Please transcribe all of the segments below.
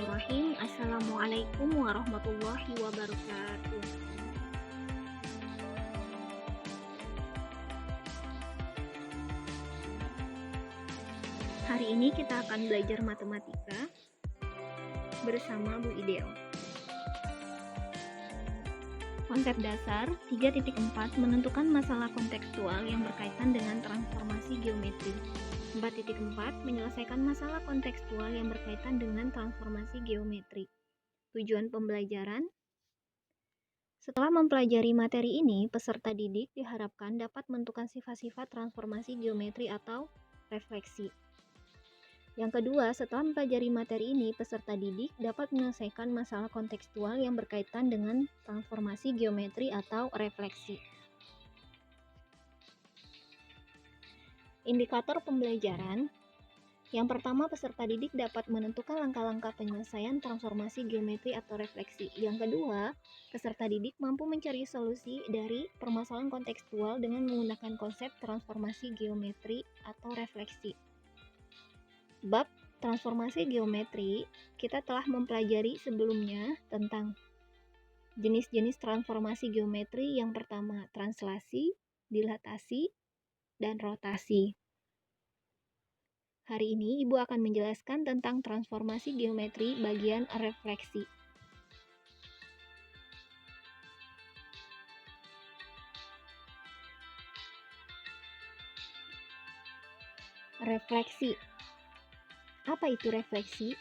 Bismillahirrahmanirrahim. Assalamualaikum warahmatullahi wabarakatuh. Hari ini kita akan belajar matematika bersama Bu Ideo. Konsep dasar 3.4 menentukan masalah kontekstual yang berkaitan dengan transformasi geometri. 4.4 menyelesaikan masalah kontekstual yang berkaitan dengan transformasi geometri. Tujuan pembelajaran: setelah mempelajari materi ini, peserta didik diharapkan dapat menentukan sifat-sifat transformasi geometri atau refleksi. Yang kedua, setelah mempelajari materi ini, peserta didik dapat menyelesaikan masalah kontekstual yang berkaitan dengan transformasi geometri atau refleksi. Indikator pembelajaran: yang pertama, peserta didik dapat menentukan langkah-langkah penyelesaian transformasi geometri atau refleksi. Yang kedua, peserta didik mampu mencari solusi dari permasalahan kontekstual dengan menggunakan konsep transformasi geometri atau refleksi. Bab transformasi geometri, kita telah mempelajari sebelumnya tentang jenis-jenis transformasi geometri. Yang pertama, translasi, dilatasi, dan rotasi. Hari ini Ibu akan menjelaskan tentang transformasi geometri bagian refleksi. Refleksi. Apa itu refleksi?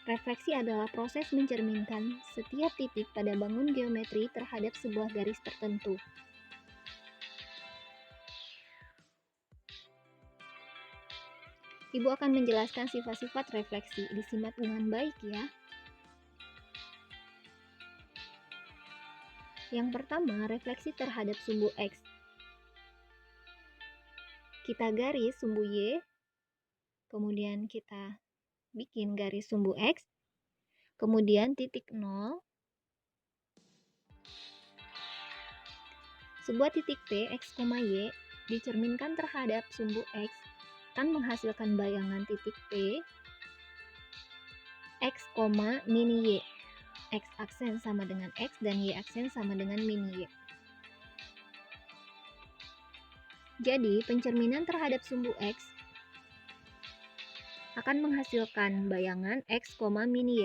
Refleksi adalah proses mencerminkan setiap titik pada bangun geometri terhadap sebuah garis tertentu. Ibu akan menjelaskan sifat-sifat refleksi. Disimak dengan baik ya. Yang pertama, refleksi terhadap sumbu X. Kita garis sumbu Y, kemudian kita bikin garis sumbu X, kemudian titik 0, sebuah titik P, X, Y dicerminkan terhadap sumbu X akan menghasilkan bayangan titik P, X, min Y. X aksen sama dengan X dan Y aksen sama dengan min Y. Jadi, pencerminan terhadap sumbu X akan menghasilkan bayangan X, min Y.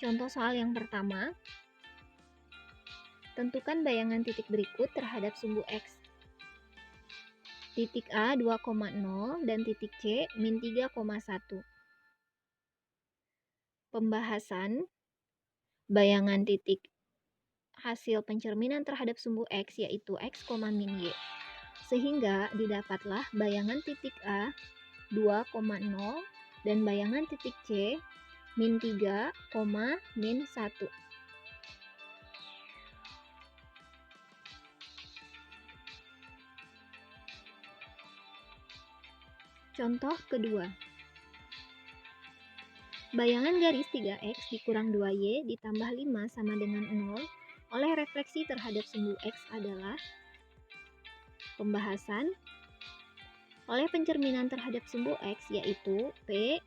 Contoh soal yang pertama, tentukan bayangan titik berikut terhadap sumbu X. Titik A 2,0 dan titik C min 3,1. Pembahasan bayangan titik hasil pencerminan terhadap sumbu X yaitu X, min Y. Sehingga didapatlah bayangan titik A 2,0 dan bayangan titik C min 3, min 1. Contoh kedua. Bayangan garis 3X dikurang 2Y ditambah 5 sama dengan 0 oleh refleksi terhadap sumbu X adalah. Pembahasan oleh pencerminan terhadap sumbu X yaitu P,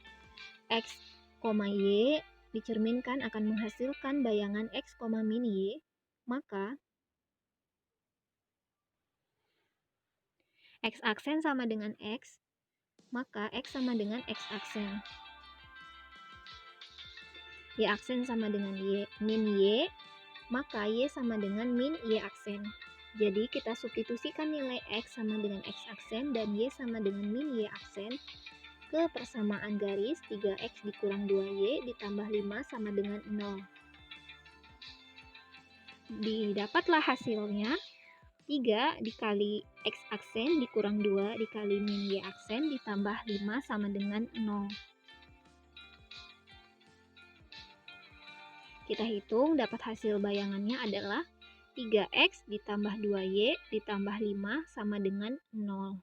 X, Y dicerminkan akan menghasilkan bayangan X, min Y, maka X aksen sama dengan X, maka X sama dengan X aksen. Y aksen sama dengan Y, min Y, maka Y sama dengan min Y aksen. Jadi kita substitusikan nilai X sama dengan X aksen dan Y sama dengan min Y aksen ke persamaan garis 3X dikurang 2Y ditambah 5 sama dengan 0. Didapatlah hasilnya 3 dikali X aksen dikurang 2 dikali min Y aksen ditambah 5 sama dengan 0. Kita hitung, dapat hasil bayangannya adalah 3X ditambah 2Y ditambah 5 sama dengan 0.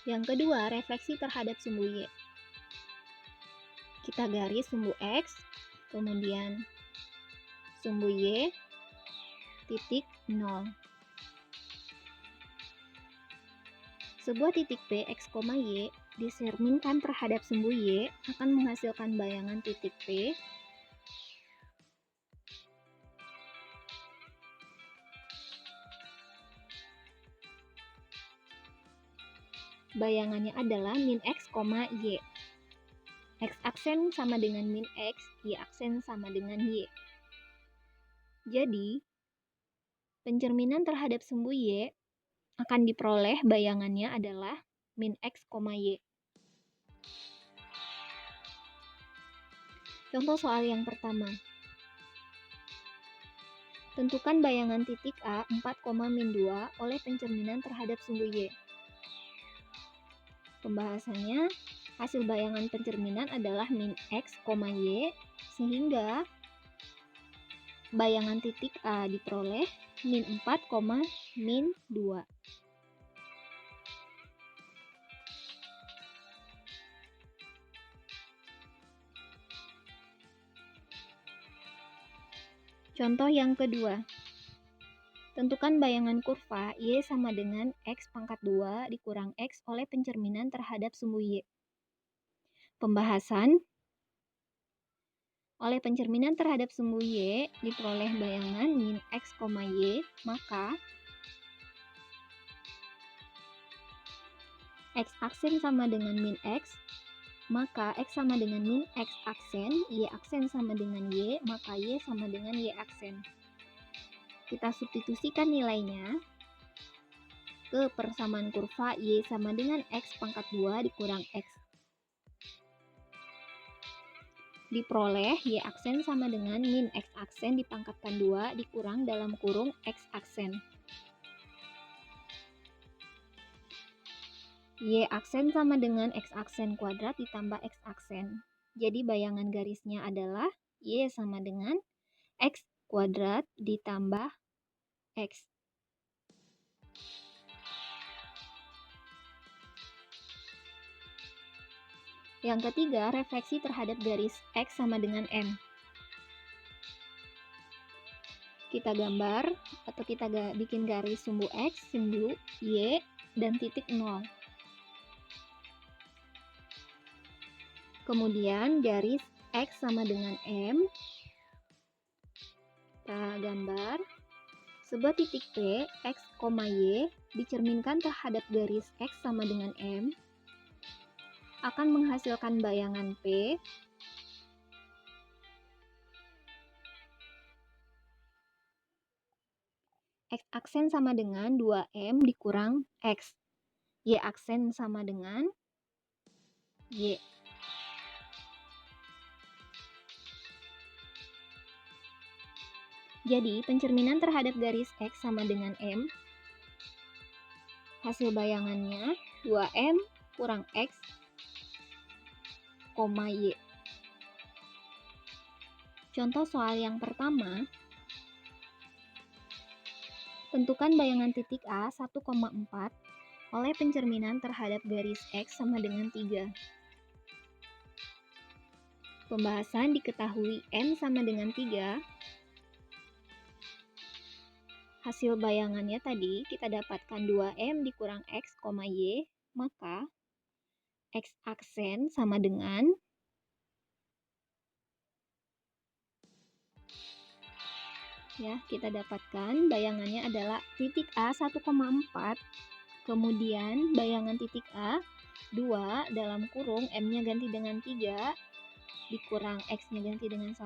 Yang kedua, refleksi terhadap sumbu Y. Kita garis sumbu X, kemudian sumbu Y titik 0. Sebuah titik P, X, Y diserminkan terhadap sumbu Y akan menghasilkan bayangan titik P bayangannya adalah min X, Y. X aksen sama dengan min X, Y aksen sama dengan Y. Jadi, pencerminan terhadap sumbu Y akan diperoleh bayangannya adalah min X, Y. Contoh soal yang pertama. Tentukan bayangan titik A 4,-2 oleh pencerminan terhadap sumbu Y. Pembahasannya, hasil bayangan pencerminan adalah min X, Y, sehingga bayangan titik A diperoleh min 4, min 2. Contoh yang kedua. Tentukan bayangan kurva Y sama dengan X pangkat 2 dikurang X oleh pencerminan terhadap sumbu Y. Pembahasan, oleh pencerminan terhadap sumbu Y diperoleh bayangan min X, Y, maka X aksen sama dengan min X, maka X sama dengan min X aksen, Y aksen sama dengan Y, maka Y sama dengan Y aksen. Kita substitusikan nilainya ke persamaan kurva Y sama dengan X pangkat 2 dikurang X. Diperoleh Y aksen sama dengan min X aksen dipangkatkan 2 dikurang dalam kurung X aksen. Y aksen sama dengan X aksen kuadrat ditambah X aksen. Jadi bayangan garisnya adalah Y sama dengan X kuadrat ditambah X. Yang ketiga, refleksi terhadap garis X sama dengan M. Kita gambar atau kita bikin garis sumbu X, sumbu Y, dan titik 0. Kemudian garis X sama dengan M. Kita gambar. Sebuah titik P, X, Y dicerminkan terhadap garis X sama dengan M akan menghasilkan bayangan P X aksen sama dengan 2M dikurang X. Y aksen sama dengan Y. Jadi, pencerminan terhadap garis X sama dengan M. Hasil bayangannya 2M kurang X, Y. Contoh soal yang pertama. Tentukan bayangan titik A 1,4 oleh pencerminan terhadap garis X sama dengan 3. Pembahasan diketahui M sama dengan 3. Hasil bayangannya tadi kita dapatkan 2M dikurang X, Y, maka X aksen sama dengan kita dapatkan bayangannya adalah titik A 1,4, kemudian bayangan titik A 2 dalam kurung M-nya ganti dengan 3 dikurang X-nya ganti dengan 1,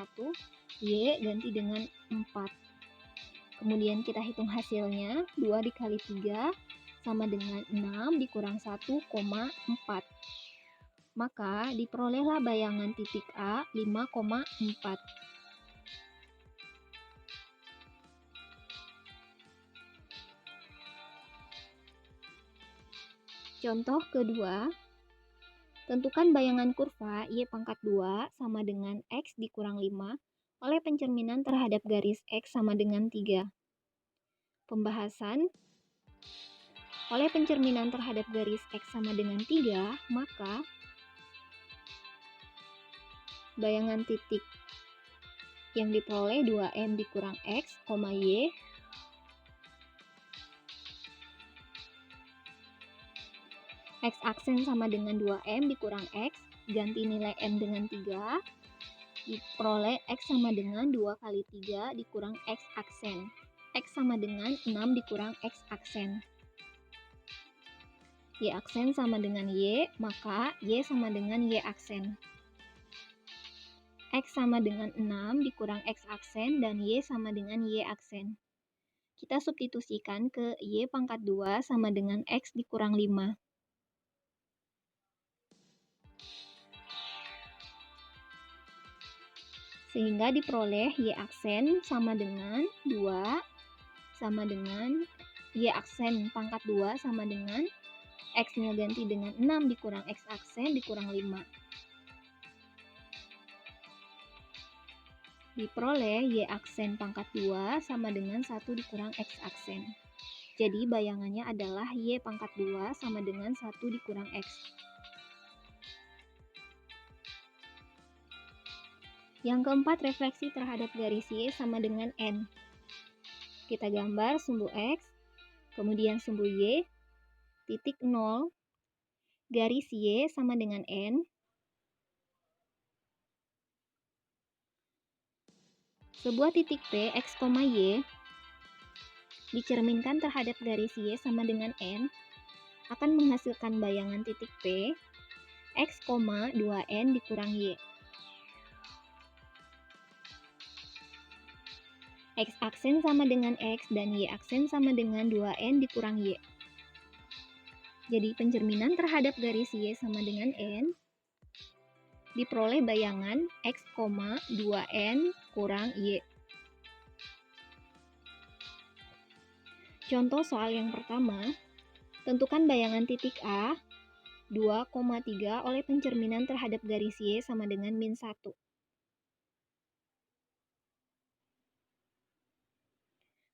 Y ganti dengan 4. Kemudian kita hitung hasilnya, 2 dikali 3 sama dengan 6 dikurang 1,4. Maka diperolehlah bayangan titik A 5,4. Contoh kedua, tentukan bayangan kurva Y pangkat 2 sama dengan X dikurang 5 oleh pencerminan terhadap garis X sama dengan 3. Pembahasan, oleh pencerminan terhadap garis X sama dengan 3, maka bayangan titik yang diperoleh 2M dikurang X, Y. X aksen sama dengan 2M dikurang X, ganti nilai M dengan 3, diperoleh X sama dengan 2 kali 3 dikurang X aksen. X sama dengan 6 dikurang X aksen. Y aksen sama dengan Y, maka Y sama dengan Y aksen. X sama dengan 6 dikurang X aksen dan Y sama dengan Y aksen. Kita substitusikan ke Y pangkat 2 sama dengan X dikurang 5. Sehingga diperoleh Y aksen sama dengan 2 sama dengan Y aksen pangkat 2 sama dengan X-nya ganti dengan 6 dikurang X aksen dikurang 5. Diperoleh Y aksen pangkat 2 sama dengan 1 dikurang X aksen. Jadi bayangannya adalah Y pangkat 2 sama dengan 1 dikurang X. Yang keempat, refleksi terhadap garis Y sama dengan N. Kita gambar sumbu X, kemudian sumbu Y, titik 0, garis Y sama dengan N. Sebuah titik P, X, Y dicerminkan terhadap garis Y sama dengan N akan menghasilkan bayangan titik P, X, 2N dikurang Y. X aksen sama dengan X dan Y aksen sama dengan 2N dikurang Y. Jadi pencerminan terhadap garis Y sama dengan N diperoleh bayangan X, 2N kurang Y. Contoh soal yang pertama, tentukan bayangan titik A 2,3 oleh pencerminan terhadap garis Y sama dengan min 1.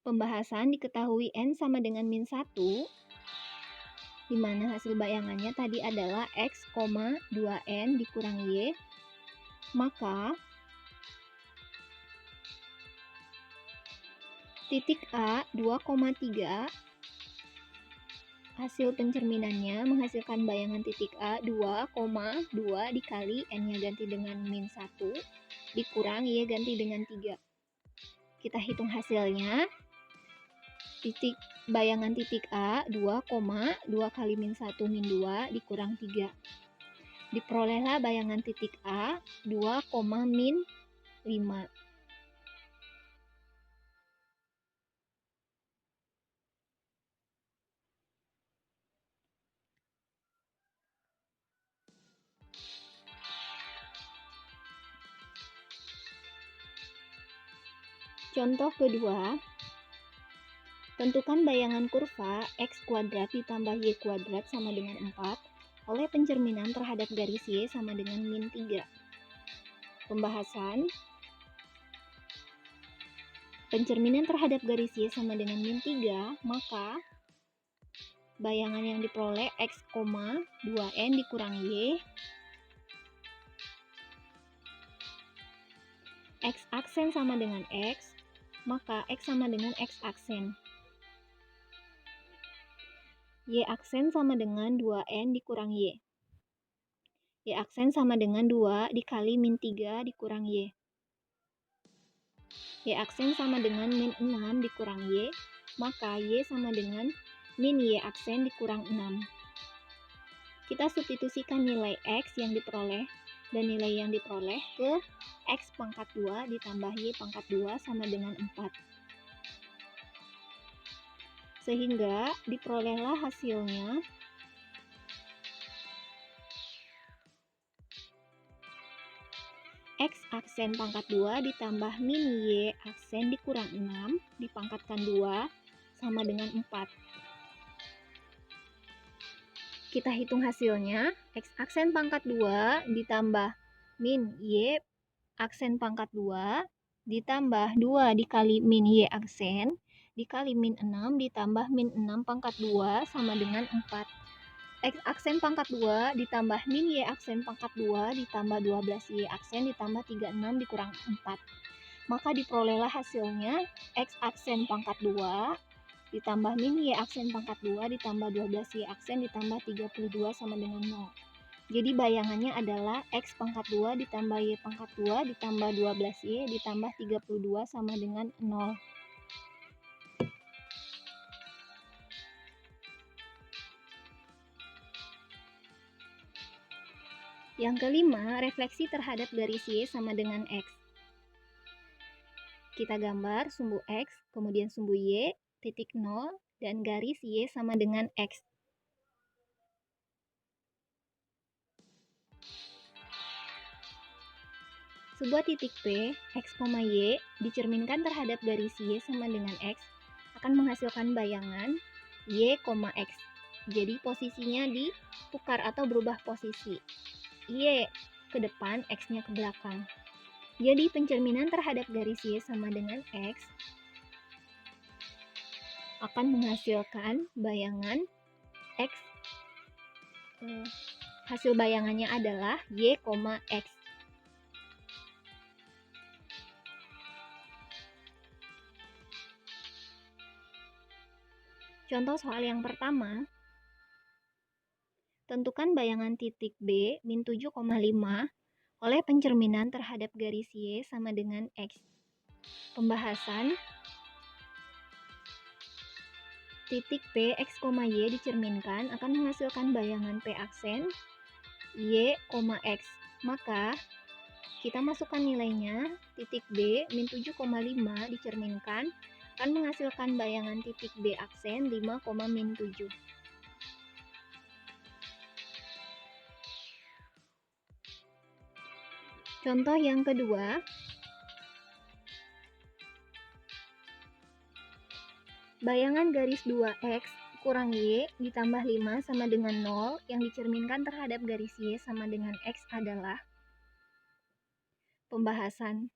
Pembahasan diketahui N sama dengan min 1, di mana hasil bayangannya tadi adalah X, 2N dikurang Y, maka titik A 2,3 hasil pencerminannya menghasilkan bayangan titik A 2,2 dikali N-nya ganti dengan min 1 dikurang Y ganti dengan 3. Kita hitung hasilnya. Bayangan titik A 2, 2 kali min 1 min 2 dikurang 3. Diperolehlah bayangan titik A 2, min 5. Contoh kedua, tentukan bayangan kurva X kuadrat ditambah Y kuadrat sama dengan 4 oleh pencerminan terhadap garis Y sama dengan min 3. Pembahasan, pencerminan terhadap garis Y sama dengan min 3, maka bayangan yang diperoleh X, 2N dikurang Y, X aksen sama dengan X, maka X sama dengan X aksen. Y aksen sama dengan 2N dikurang Y. Y aksen sama dengan 2 dikali min 3 dikurang Y. Y aksen sama dengan min 6 dikurang Y, maka Y sama dengan min Y aksen dikurang 6. Kita substitusikan nilai X yang diperoleh dan nilai yang diperoleh ke X pangkat 2 ditambah Y pangkat 2 sama dengan 4. Sehingga diperolehlah hasilnya X aksen pangkat 2 ditambah min Y aksen dikurang 6 dipangkatkan 2 sama dengan 4. Kita hitung hasilnya, X aksen pangkat 2 ditambah min Y aksen pangkat 2 ditambah 2 dikali min Y aksen dikali min 6 ditambah min 6 pangkat 2 sama dengan 4. X aksen pangkat 2 ditambah min Y aksen pangkat 2 ditambah 12 Y aksen ditambah 36 dikurang 4. Maka diperolehlah hasilnya X aksen pangkat 2 ditambah min Y aksen pangkat 2 ditambah 12 Y aksen ditambah 32 sama dengan 0. Jadi bayangannya adalah X pangkat 2 ditambah Y pangkat 2 ditambah 12Y ditambah 32 sama dengan 0. Yang kelima, refleksi terhadap garis Y sama dengan X. Kita gambar sumbu X, kemudian sumbu Y, titik 0, dan garis Y sama dengan X. Sebuah titik P, X, Y dicerminkan terhadap garis Y sama dengan X akan menghasilkan bayangan Y, X. Jadi posisinya ditukar atau berubah posisi. Y ke depan, X-nya ke belakang. Jadi pencerminan terhadap garis Y sama dengan X akan menghasilkan bayangan X. Hasil bayangannya adalah Y, X. Contoh soal yang pertama, tentukan bayangan titik B min 7,5 oleh pencerminan terhadap garis Y sama dengan X. Pembahasan, titik P, X, Y dicerminkan akan menghasilkan bayangan P aksen Y, X. Maka kita masukkan nilainya, titik B min 7,5 dicerminkan akan menghasilkan bayangan titik B aksen 5, min 7. Contoh yang kedua, bayangan garis 2X kurang Y ditambah 5 sama dengan 0 yang dicerminkan terhadap garis Y sama dengan X adalah. Pembahasan,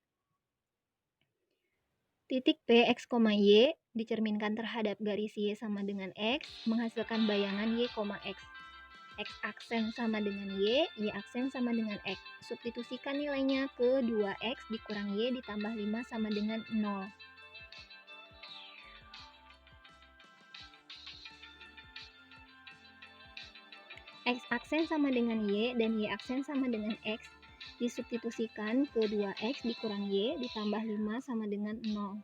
titik P, X, Y dicerminkan terhadap garis Y sama dengan X menghasilkan bayangan Y, X. X aksen sama dengan Y aksen sama dengan X. Substitusikan nilainya ke 2X dikurang Y ditambah 5 sama dengan 0. X aksen sama dengan Y dan Y aksen sama dengan X disubstitusikan ke 2X dikurang Y ditambah 5 sama dengan 0.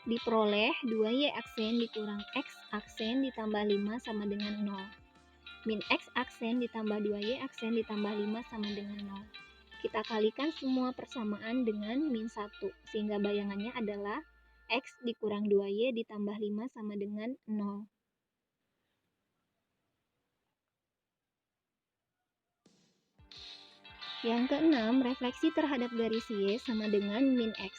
Diperoleh 2Y aksen dikurang X aksen ditambah 5 sama dengan 0. Min X aksen ditambah 2Y aksen ditambah 5 sama dengan 0. Kita kalikan semua persamaan dengan min 1, sehingga bayangannya adalah X dikurang 2Y ditambah 5 sama dengan 0. Yang keenam, refleksi terhadap garis Y sama dengan min X.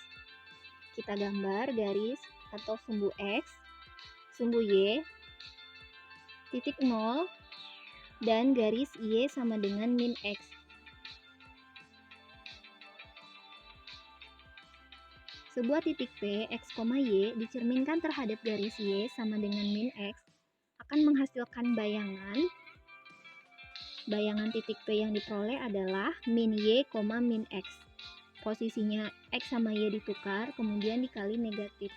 Kita gambar garis atau sumbu X, sumbu Y, titik 0, dan garis Y sama dengan min X. Sebuah titik P, X, Y dicerminkan terhadap garis Y sama dengan min X akan menghasilkan bayangan titik P yang diperoleh adalah min Y, min X. Posisinya X sama Y ditukar, kemudian dikali negatif.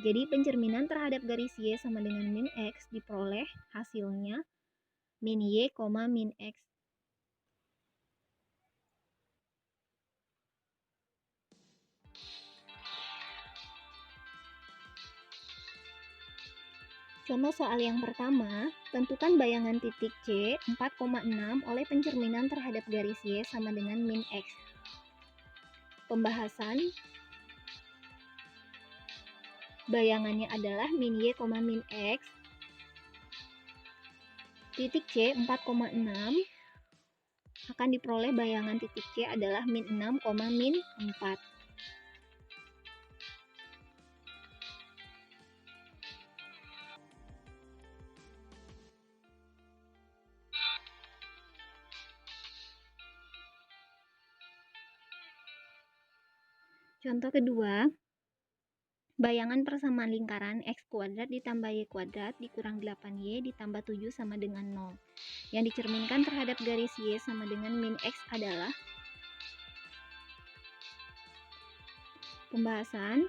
Jadi pencerminan terhadap garis Y sama dengan min X diperoleh hasilnya min Y, min X. Contoh soal yang pertama, tentukan bayangan titik C 4,6 oleh pencerminan terhadap garis Y sama dengan min X. Pembahasan, bayangannya adalah min Y, min X. Titik C 4,6 akan diperoleh bayangan titik C adalah min 6, min 4. Contoh kedua, bayangan persamaan lingkaran X kuadrat ditambah Y kuadrat dikurang 8Y ditambah 7 sama dengan 0. Yang dicerminkan terhadap garis Y sama dengan min X adalah. Pembahasan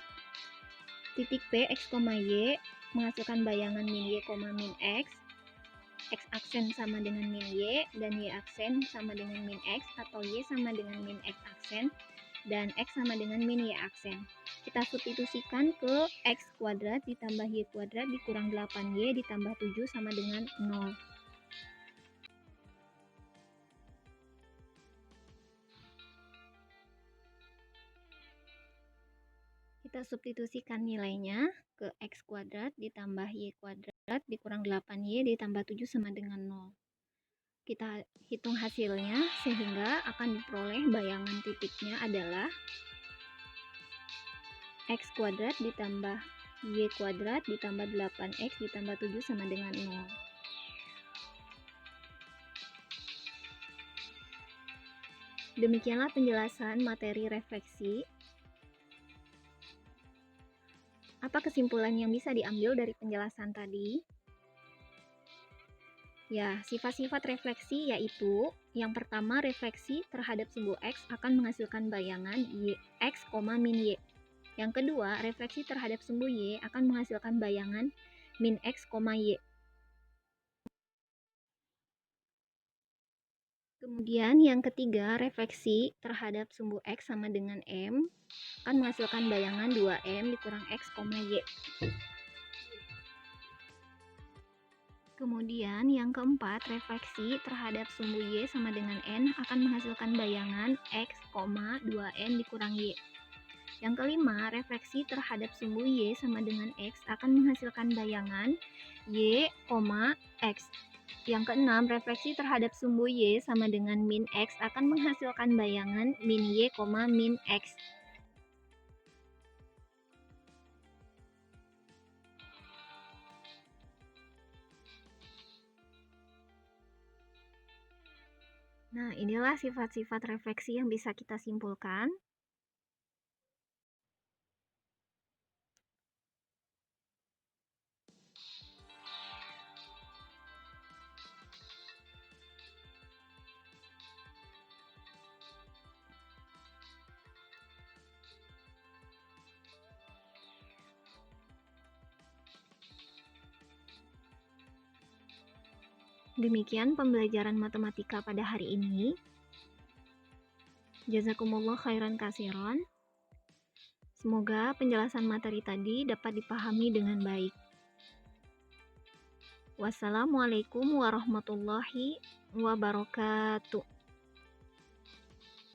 titik P X, Y menghasilkan bayangan min Y, min X aksen sama dengan min Y, dan Y aksen sama dengan min X, atau Y sama dengan min X aksen, dan X sama dengan min Y aksen. Kita substitusikan ke X kuadrat ditambah Y kuadrat dikurang 8Y ditambah 7 sama dengan 0. Kita substitusikan nilainya ke X kuadrat ditambah Y kuadrat dikurang 8Y ditambah 7 sama dengan 0. Kita hitung hasilnya sehingga akan diperoleh bayangan titiknya adalah X kuadrat ditambah Y kuadrat ditambah 8X ditambah 7 sama dengan 0. Demikianlah penjelasan materi refleksi. Apa kesimpulan yang bisa diambil dari penjelasan tadi? Ya, sifat-sifat refleksi yaitu yang pertama, refleksi terhadap sumbu X akan menghasilkan bayangan X, min Y. Yang kedua, refleksi terhadap sumbu Y akan menghasilkan bayangan min X, Y. Kemudian yang ketiga, refleksi terhadap sumbu X sama dengan M akan menghasilkan bayangan 2M dikurang X, Y. Kemudian yang keempat, refleksi terhadap sumbu Y sama dengan N akan menghasilkan bayangan X, 2N dikurang Y. Yang kelima, refleksi terhadap sumbu Y sama dengan X akan menghasilkan bayangan Y, X. Yang keenam, refleksi terhadap sumbu Y sama dengan min X akan menghasilkan bayangan min Y, min X. Nah, inilah sifat-sifat refleksi yang bisa kita simpulkan. Demikian pembelajaran matematika pada hari ini. Jazakumullah khairan katsiran. Semoga penjelasan materi tadi dapat dipahami dengan baik. Wassalamualaikum warahmatullahi wabarakatuh.